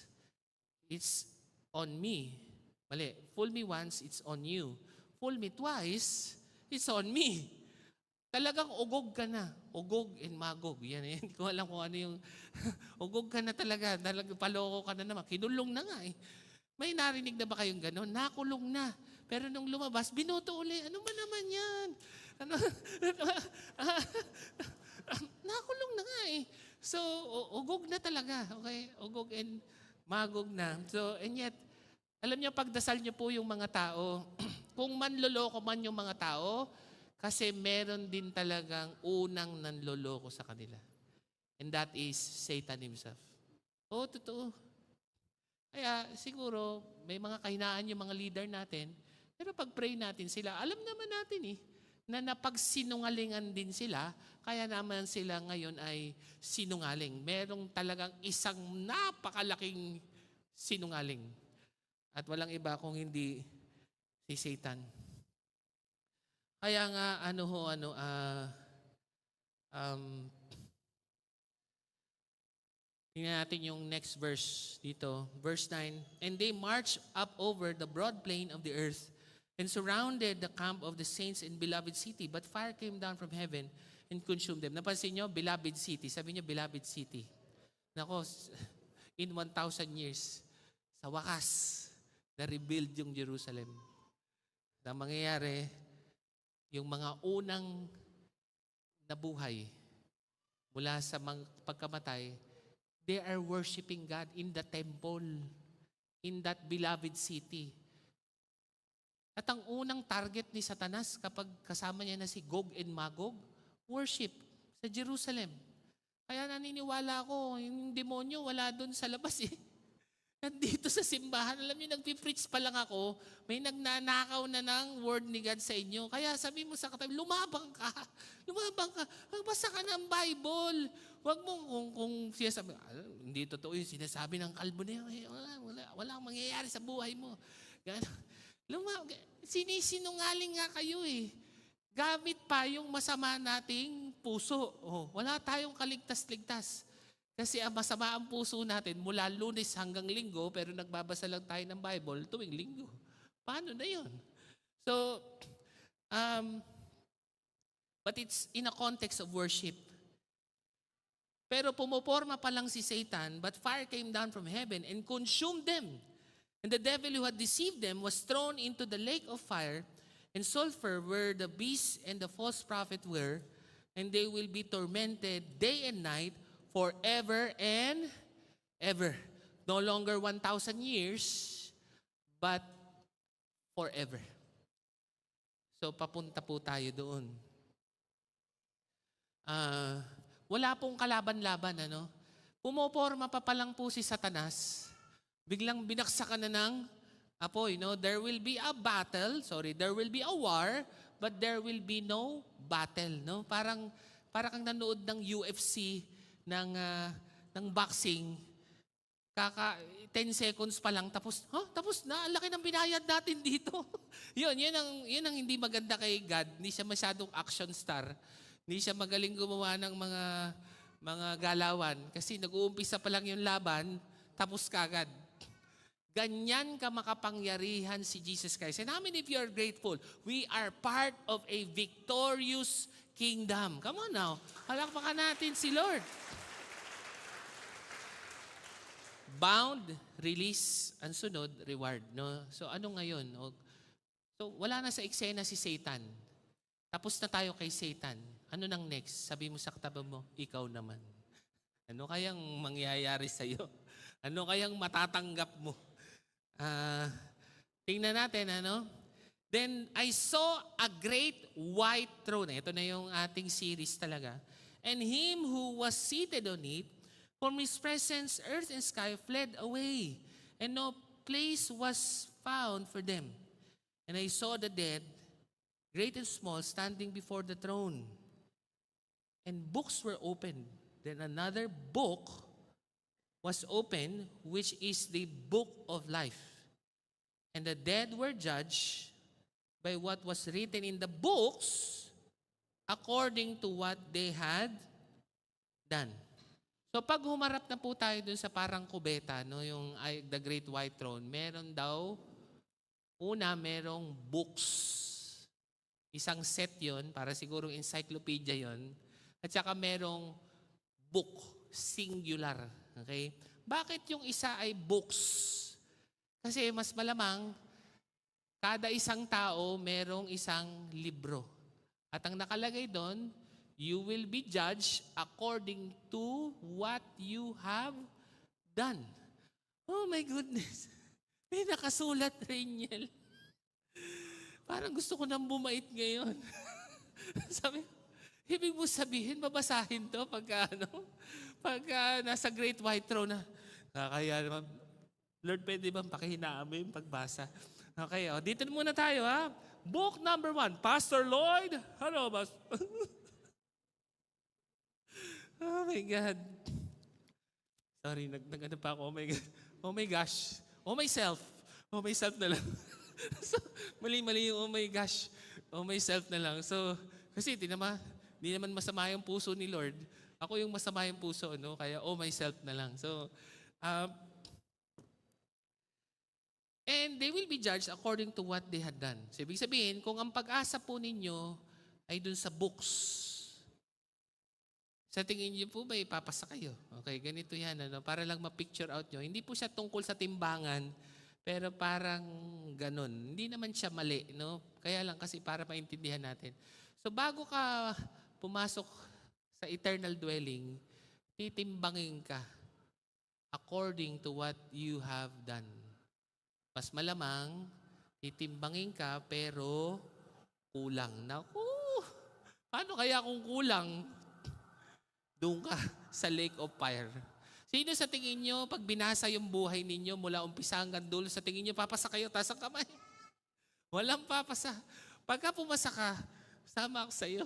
it's on me. Mali. Fool me once, it's on you. Fool me twice, it's on me. Talagang ugog ka na. Ugog and magog. Yan, hindi ko alam kung ano yung... ugog ka na talaga. Paloko ka na naman. Kinulong na nga eh. May narinig na ba kayong gano'n? Nakulong na. Pero nung lumabas, binoto uli. Ano ba naman yan? Ano? Nakulong na nga eh. So, ugog na talaga. Okay? Ugog and magog na. So, and yet, alam niyo, pagdasal niyo po yung mga tao, kung manloloko man yung mga tao, kasi meron din talagang unang nanloloko sa kanila. And that is Satan himself. Oo, totoo. Kaya siguro, may mga kahinaan yung mga leader natin, pero pag-pray natin sila, alam naman natin na napagsinungalingan din sila, kaya naman sila ngayon ay sinungaling. Merong talagang isang napakalaking sinungaling. At walang iba kung hindi si Satan. Kaya nga, tingnan natin yung next verse dito. Verse 9, and they marched up over the broad plain of the earth and surrounded the camp of the saints in beloved city. But fire came down from heaven and consumed them. Napansin nyo, beloved city. Sabi nyo, beloved city. Nako, in 1,000 years, sa wakas, na-rebuild yung Jerusalem. Na mangyayari, yung mga unang nabuhay mula sa pagkamatay, they are worshiping God in the temple, in that beloved city. At ang unang target ni Satanas kapag kasama niya na si Gog and Magog, worship sa Jerusalem. Kaya naniniwala ako, yung demonyo wala doon sa labas eh. Nandito sa simbahan, alam niyo, nagpipreach pa lang ako, may nagnanakaw na ng word ni God sa inyo. Kaya sabi mo sa katabi, lumabang ka. Magbasa ka ng Bible. Huwag mo, kung sinasabi, hindi totoo yung sinasabi ng kalbo na yun, wala mangyayari sa buhay mo. Sinisinungaling nga kayo eh. Gamit pa yung masama nating puso. Wala tayong kaligtas-ligtas. Kasi ang masama ang puso natin mula Lunes hanggang Linggo, pero nagbabasa lang tayo ng Bible tuwing Linggo. Paano na yun? So, but it's in a context of worship. Pero pumoporma pa lang si Satan, but fire came down from heaven and consumed them. And the devil who had deceived them was thrown into the lake of fire and sulfur where the beast and the false prophet were, and they will be tormented day and night forever and ever. No longer 1,000 years, but forever. So papunta po tayo doon. Wala pong kalaban-laban, ano? Pumoporma pa lang po si Satanas. Biglang binaksakan na ng apoy, no? There will be a battle, there will be a war, but there will be no battle, no? Parang kang nanood ng UFC, ng boxing, 10 seconds pa lang, tapos na, ang laki ng binayad natin dito. yun ang hindi maganda kay God. Hindi siya masyadong action star. Hindi siya magaling gumawa ng mga galawan. Kasi nag-uumpisa pa lang yung laban, tapos kagad. Ganyan ka makapangyarihan si Jesus Christ. And how many of you are grateful? We are part of a victorious kingdom. Come on now. Palakpakan natin si Lord. Bound, release, ang sunod, reward. No? So ano ngayon? So wala na sa eksena si Satan. Tapos na tayo kay Satan. Ano nang next? Sabi mo sa katabi mo, ikaw naman. Ano kayang mangyayari sa'yo? Ano kayang matatanggap mo? Tingnan natin, ano? Then I saw a great white throne. Ito na yung ating series talaga. And him who was seated on it, from his presence, earth and sky fled away, and no place was found for them. And I saw the dead, great and small, standing before the throne. And books were opened. Then another book was opened, which is the book of life. And the dead were judged by what was written in the books according to what they had done. So pag humarap na po tayo dun sa parang kubeta, no, yung the Great White Throne, meron daw, merong books. Isang set yon, para siguro encyclopedia yon. At saka merong book, singular. Okay? Bakit yung isa ay books? Kasi mas malamang, kada isang tao merong isang libro. At ang nakalagay doon, you will be judged according to what you have done. Oh my goodness. May nakasulat, Reniel. Parang gusto ko nang bumait ngayon. Sabi, ibig mo sabihin, babasahin to pagka nasa Great White Throne na, kaya naman, Lord, pwede bang pakihinaan mo yung pagbasa? Okay, dito muna tayo, ha? Book number 1, Pastor Lloyd. Hello, oh my God. Sorry, nag-ano pa ako. Oh my God. Oh my gosh. Oh myself. Oh myself na lang. So, mali-mali yung oh my gosh. Oh myself na lang. So, kasi hindi naman masama yung puso ni Lord. Ako yung masama yung puso, no? Kaya oh myself na lang. So, and they will be judged according to what they had done. So, ibig sabihin, kung ang pag-asa po ninyo ay dun sa books, sa tingin niyo po ba ipapasa kayo? Okay, ganito yan, ano? Para lang ma-picture out nyo. Hindi po siya tungkol sa timbangan, Pero parang ganun. Hindi naman siya mali, no? Kaya lang kasi para maintindihan natin. So bago ka pumasok sa eternal dwelling, titimbangin ka according to what you have done. Mas malamang, titimbangin ka pero kulang. Naku, paano kaya kung kulang? Doon ka sa lake of fire. Sino sa tingin nyo, pag binasa yung buhay ninyo mula umpisa hanggang dulo, sa tingin nyo, papasa kayo, taas ang kamay? Walang papasa. Pagka pumasa ka, sama ako sa'yo.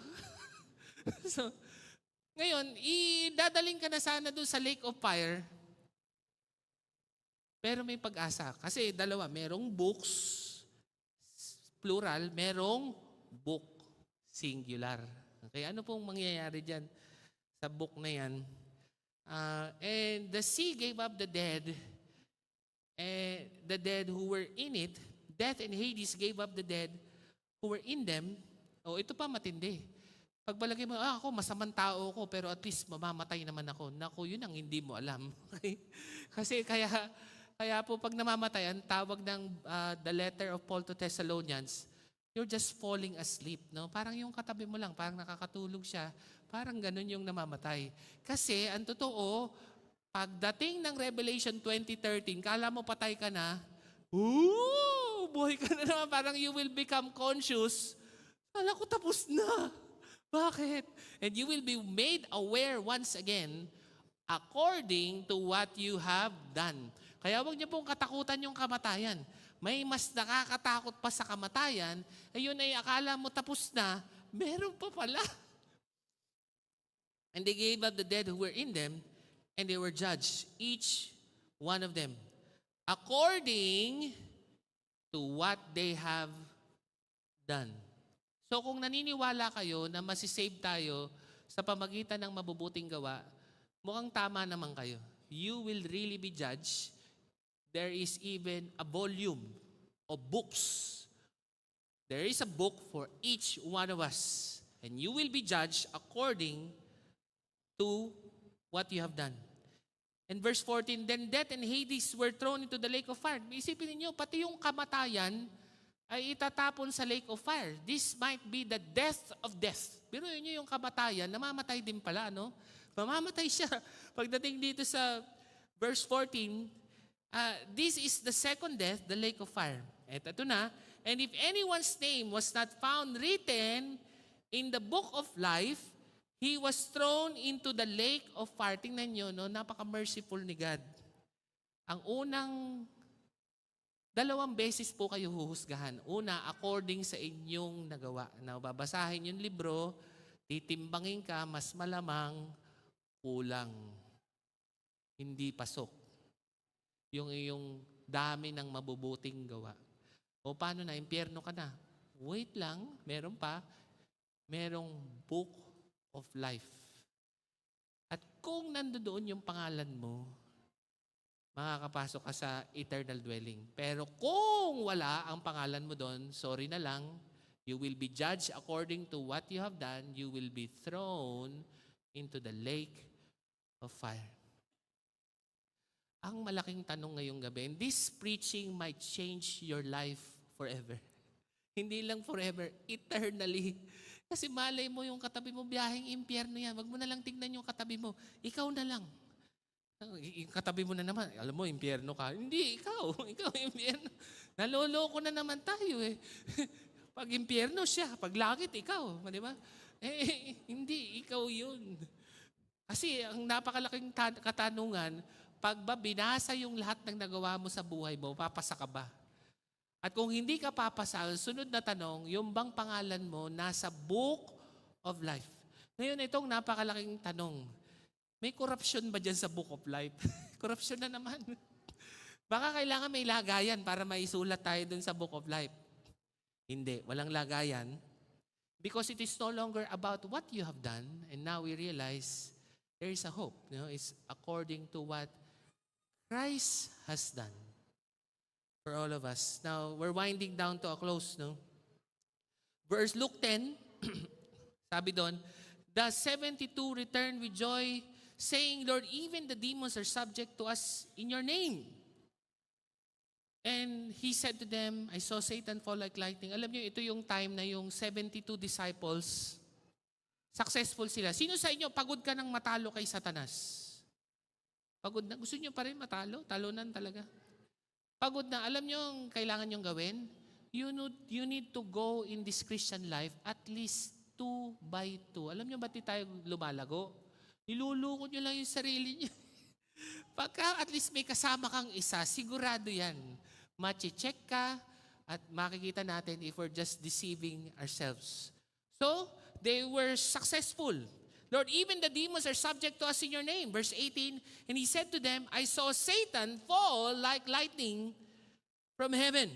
So, ngayon, idadaling ka na sana doon sa lake of fire, pero may pag-asa. Kasi dalawa, merong books, plural, merong book, singular. Okay, ano pong mangyayari dyan sa book na yan? And the sea gave up the dead who were in it. Death and Hades gave up the dead who were in them. Oh, ito pa matindi. Pagbalagay mo, ako, masamang tao ko, pero at least mamamatay naman ako. Naku, yun ang hindi mo alam. Okay? Kasi kaya po pag namamatay, ang tawag ng the letter of Paul to Thessalonians, you're just falling asleep. No? Parang yung katabi mo lang, parang nakakatulog siya. Parang ganun yung namamatay. Kasi ang totoo, pagdating ng Revelation 20:13, kala mo patay ka na, buhay ka na naman, parang you will become conscious. Kala ko tapos na. Bakit? And you will be made aware once again according to what you have done. Kaya huwag niyo pong katakutan yung kamatayan. May mas nakakatakot pa sa kamatayan, ayun ay akala mo tapos na, meron pa pala. And they gave up the dead who were in them, and they were judged, each one of them, according to what they have done. So kung naniniwala kayo na masisave tayo sa pamagitan ng mabubuting gawa, mukhang tama naman kayo. You will really be judged. There is even a volume of books. There is a book for each one of us. And you will be judged according to what you have done. And verse 14, then death and Hades were thrown into the lake of fire. Isipin niyo, pati yung kamatayan ay itatapon sa lake of fire. This might be the death of death. Pero yun yung kamatayan, namamatay din pala, no? Mamamatay siya. Pagdating dito sa verse 14, this is the second death, the lake of fire. At ito na, and if anyone's name was not found written in the book of life, he was thrown into the lake of fire. Tingnan nyo, no? Napaka-merciful ni God. Ang unang, 2 beses po kayo huhusgahan. Una, according sa inyong nagawa. Na babasahin yung libro, titimbangin ka, mas malamang kulang. Hindi pasok. Yung iyong dami ng mabubuting gawa. O paano na, impyerno ka na? Wait lang, meron pa. Merong book of life. At kung nandoon yung pangalan mo, makakapasok ka sa eternal dwelling. Pero kung wala ang pangalan mo doon, sorry na lang, you will be judged according to what you have done. You will be thrown into the lake of fire. Ang malaking tanong ngayong gabi, and this preaching might change your life forever. Hindi lang forever, eternally. Kasi malay mo yung katabi mo, biyaheng impyerno yan. Wag mo na lang tignan yung katabi mo. Ikaw na lang. Yung katabi mo na naman, alam mo, impyerno ka. Hindi, ikaw. Ikaw impyerno. Naloloko na naman tayo eh. Pag impyerno siya, pag langit, ikaw. Di ba? Hindi, ikaw yun. Kasi ang napakalaking katanungan, pag ba binasa yung lahat ng nagawa mo sa buhay mo, papasa ka ba? At kung hindi ka papasa, sunod na tanong, yung bang pangalan mo nasa book of life? Ngayon, itong napakalaking tanong, may corruption ba dyan sa book of life? Corruption na naman. Baka kailangan may lagayan para maisulat tayo dun sa book of life. Hindi, walang lagayan. Because it is no longer about what you have done, and now we realize there is a hope. It's according to what Christ has done for all of us. Now, we're winding down to a close, no? Verse Luke 10, sabi doon, the 72 returned with joy, saying, Lord, even the demons are subject to us in your name. And he said to them, I saw Satan fall like lightning. Alam niyo, ito yung time na yung 72 disciples, successful sila. Sino sa inyo, pagod ka nang matalo kay Satanas? Pagod na? Gusto niyo pa rin matalo? Talunan talaga. Pagod na. Alam niyo ang kailangan niyong gawin? You need to go in this Christian life at least 2 by 2. Alam niyo ba't di tayo lumalago? Niluluko niyo lang yung sarili niyo. Pagka at least may kasama kang isa, sigurado yan. Machi-check ka at makikita natin if we're just deceiving ourselves. So, they were successful. Lord, even the demons are subject to us in your name. Verse 18, and he said to them, I saw Satan fall like lightning from heaven.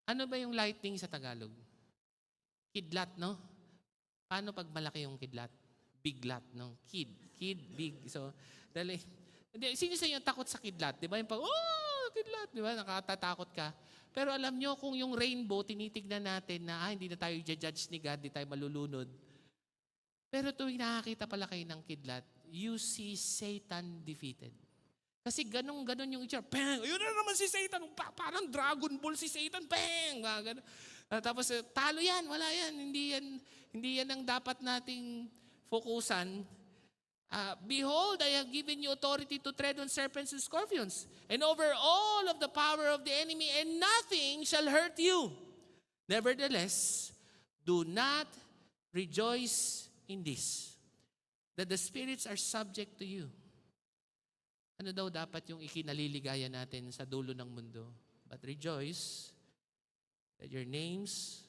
Ano ba yung lightning sa Tagalog? Kidlat, no? Paano pag malaki yung kidlat? Biglat, no? Kid, big. So, sino sa inyo takot sa kidlat? Di ba? Yung pag, kidlat, di ba? Nakatatakot ka. Pero alam nyo, kung yung rainbow, tinitignan natin na, hindi na tayo judge ni God, di tayo malulunod. Pero tuwing nakakita pala kayo ng kidlat, you see Satan defeated. Kasi ganun yung itsura. Bang! Ayun na naman si Satan. Parang Dragon Ball si Satan. Bang! Ganun. Tapos, talo yan. Wala yan. Hindi yan ang dapat nating fokusan. Behold, I have given you authority to tread on serpents and scorpions, and over all of the power of the enemy, and nothing shall hurt you. Nevertheless, do not rejoice in this, that the spirits are subject to you. Ano daw dapat yung ikinaliligaya natin sa dulo ng mundo? But rejoice that your names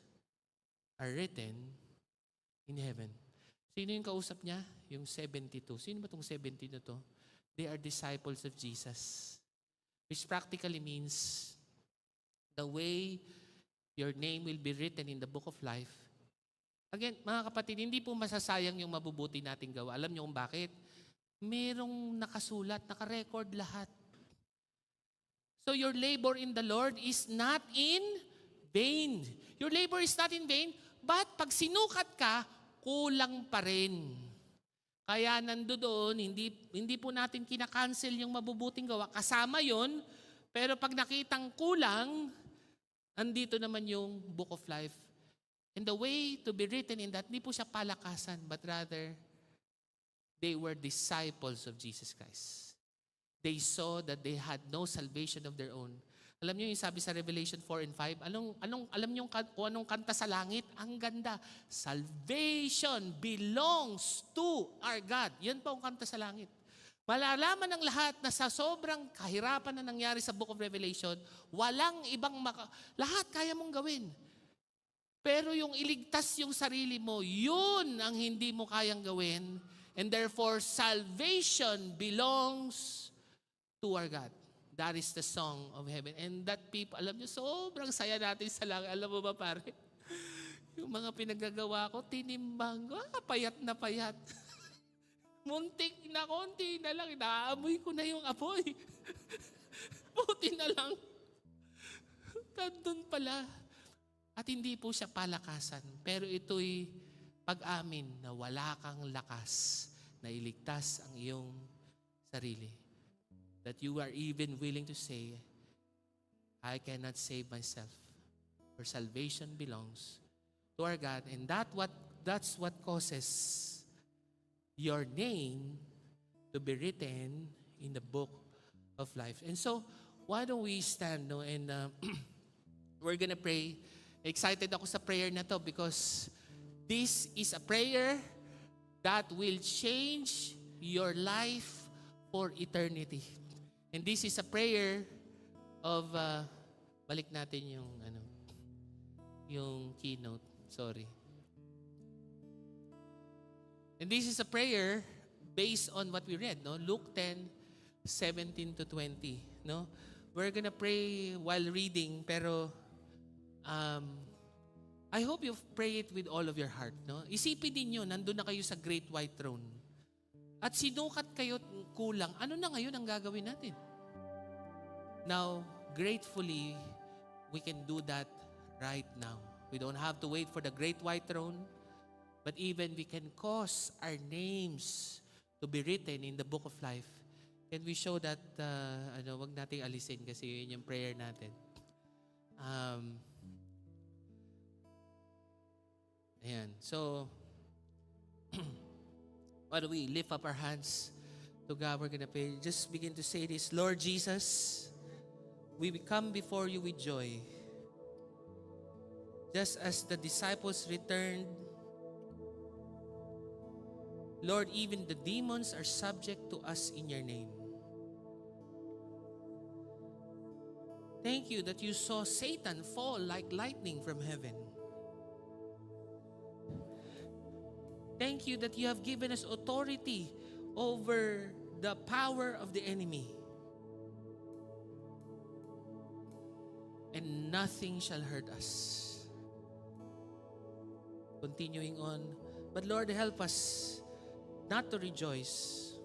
are written in heaven. Sino yung kausap niya? Yung 72. Sino ba itong 70 na to? They are disciples of Jesus. Which practically means the way your name will be written in the book of life. Again, mga kapatid, hindi po masasayang yung mabubuti nating gawa. Alam niyo kung bakit? Merong nakasulat, nakarecord lahat. So your labor in the Lord is not in vain. Your labor is not in vain, but pag sinukat ka, kulang pa rin. Kaya nandoon, hindi po natin kinakancel yung mabubuting gawa. Kasama yon, pero pag nakitang kulang, andito naman yung book of life. And the way to be written in that, hindi po siya palakasan, but rather, they were disciples of Jesus Christ. They saw that they had no salvation of their own. Alam niyo yung sabi sa Revelation 4 and 5, alam niyo kung anong kanta sa langit? Ang ganda. Salvation belongs to our God. Yan po ang kanta sa langit. Malalaman ng lahat na sa sobrang kahirapan na nangyari sa Book of Revelation, walang ibang lahat kaya mong gawin. Pero yung iligtas yung sarili mo, yun ang hindi mo kayang gawin. And therefore, salvation belongs to our God. That is the song of heaven. And that people, alam niyo, sobrang saya natin sa langit. Alam mo ba, pare? Yung mga pinagagawa ko, tinimbang ko, payat na payat. Muntik na konti na lang, naamoy ko na yung apoy. Buti na lang. Kandun pala. At hindi po siya palakasan. Pero ito'y pag-amin na wala kang lakas na iligtas ang iyong sarili. That you are even willing to say, I cannot save myself. For salvation belongs to our God. And that's what causes your name to be written in the book of life. And so, why don't we stand, no? And we're gonna pray. Excited ako sa prayer na to because this is a prayer that will change your life for eternity. And this is a prayer of, balik natin yung keynote. Sorry. And this is a prayer based on what we read, no? Luke 10:17 to 20, no? We're gonna pray while reading, pero I hope you pray it with all of your heart, no? Isipin ninyo, nandun na kayo sa great white throne. At sinukat kayo kulang, ano na ngayon ang gagawin natin? Now, gratefully, we can do that right now. We don't have to wait for the great white throne, but even we can cause our names to be written in the book of life. Can we show that, wag nating alisin kasi yun yung prayer natin. Ayan. So, why do we lift up our hands to God? We're gonna pray. Just begin to say this. Lord Jesus, we come before you with joy. Just as the disciples returned, Lord, even the demons are subject to us in your name. Thank you that you saw Satan fall like lightning from heaven. Thank you that you have given us authority over the power of the enemy. And nothing shall hurt us. Continuing on. But Lord, help us not to rejoice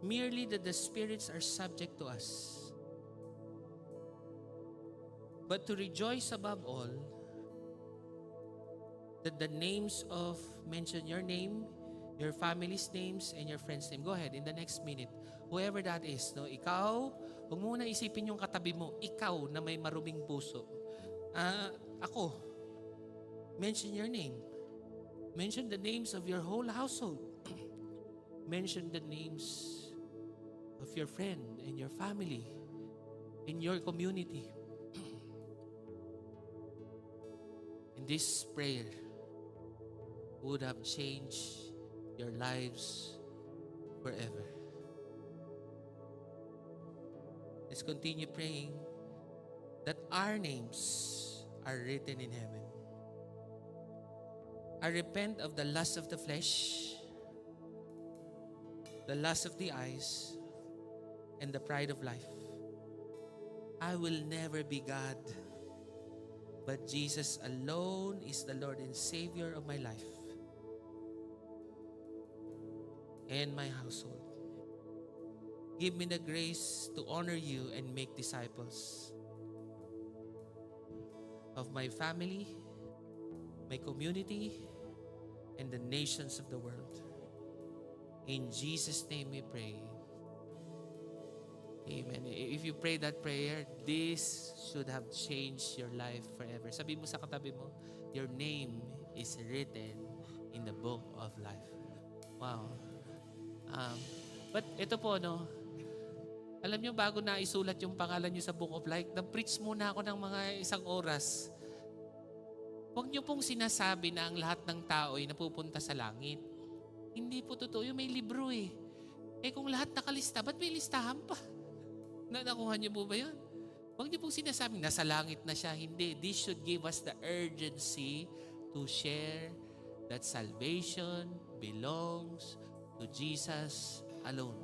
merely that the spirits are subject to us, but to rejoice above all that the names of, mention your name, your family's names, and your friend's name. Go ahead, in the next minute. Whoever that is, no? Ikaw, huwag muna isipin yung katabi mo. Ikaw na may maruming puso. Ako, mention your name. Mention the names of your whole household. Mention the names of your friend and your family, in your community. And this prayer would have changed your lives forever. Let's continue praying that our names are written in heaven. I repent of the lust of the flesh, the lust of the eyes, and the pride of life. I will never be God, but Jesus alone is the Lord and Savior of my life and my household. Give me the grace to honor you and make disciples of my family, my community, and the nations of the world. In Jesus' name we pray. Amen. If you pray that prayer, this should have changed your life forever. Sabi mo sa katabi mo, your name is written in the book of life. Wow. But ito po, no, alam nyo, bago na isulat yung pangalan nyo sa book of life, na-preach muna ako ng mga 1 oras. Huwag nyo pong sinasabi na ang lahat ng tao ay napupunta sa langit. Hindi po totoo. Yung may libro eh. Kung lahat nakalista, ba't may listahan pa? Nakuha niyo po ba yun? Huwag niyo pong sinasabing nasa langit na siya. Hindi. This should give us the urgency to share that salvation belongs to Jesus alone.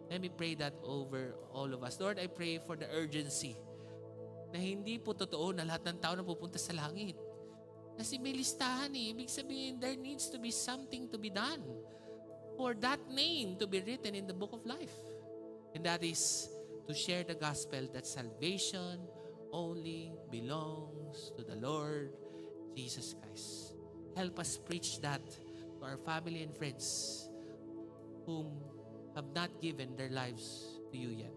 Let me pray that over all of us. Lord, I pray for the urgency na hindi po totoo na lahat ng tao na pupunta sa langit. Kasi may listahan eh. Ibig sabihin, there needs to be something to be done for that name to be written in the book of life. And that is to share the gospel that salvation only belongs to the Lord Jesus Christ. Help us preach that to our family and friends whom have not given their lives to you yet.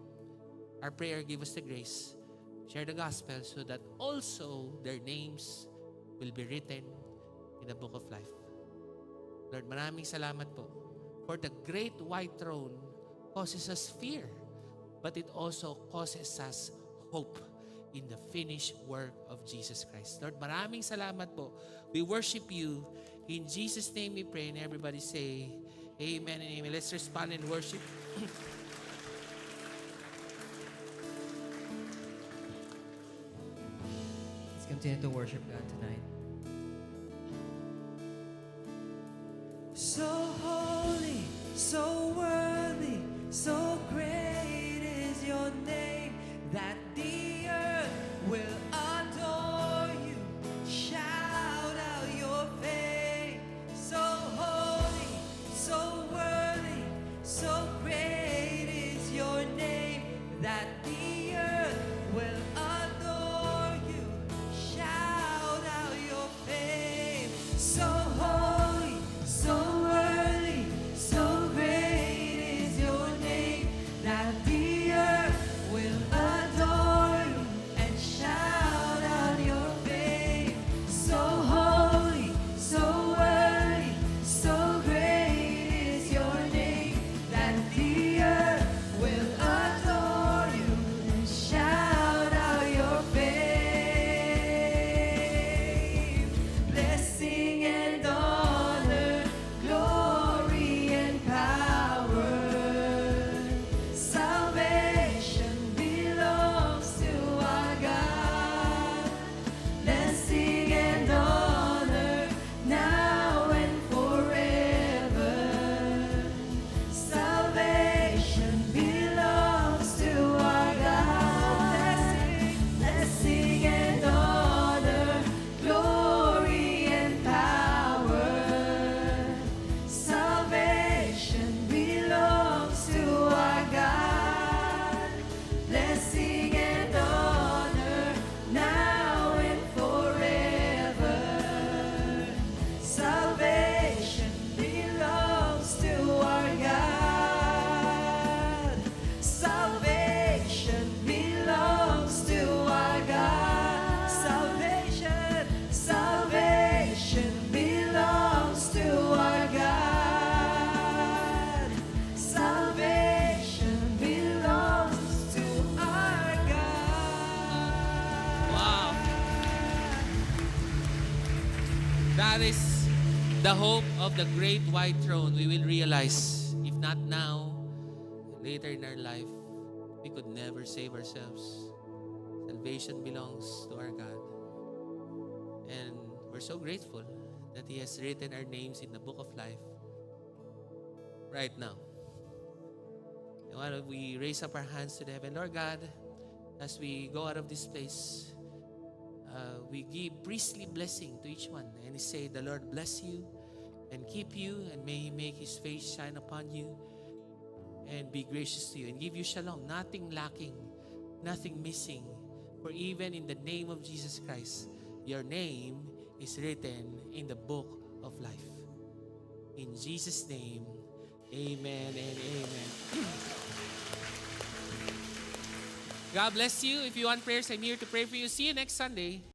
Our prayer, give us the grace, share the gospel so that also their names will be written in the book of life. Lord, maraming salamat po. For the great white throne causes us fear, but it also causes us hope in the finished work of Jesus Christ. Lord, maraming salamat po. We worship you. In Jesus' name we pray, and everybody say, amen and amen. Let's respond and worship. Let's continue to worship God tonight. So holy, so worthy, so great is your name, that the earth will adore you. Shout out your fame. So holy, so worthy, so great is your name, that the earth will adore you. Shout out your that is the hope of the great white throne. We will realize, if not now, later in our life, we could never save ourselves. Salvation belongs to our God. And we're so grateful that He has written our names in the book of life right now. And why don't we raise up our hands to the heaven? Lord God, as we go out of this place, we give priestly blessing to each one. And we say, the Lord bless you and keep you, and may He make His face shine upon you and be gracious to you and give you shalom, nothing lacking, nothing missing. For even in the name of Jesus Christ, your name is written in the book of life. In Jesus' name, amen and amen. God bless you. If you want prayers, I'm here to pray for you. See you next Sunday.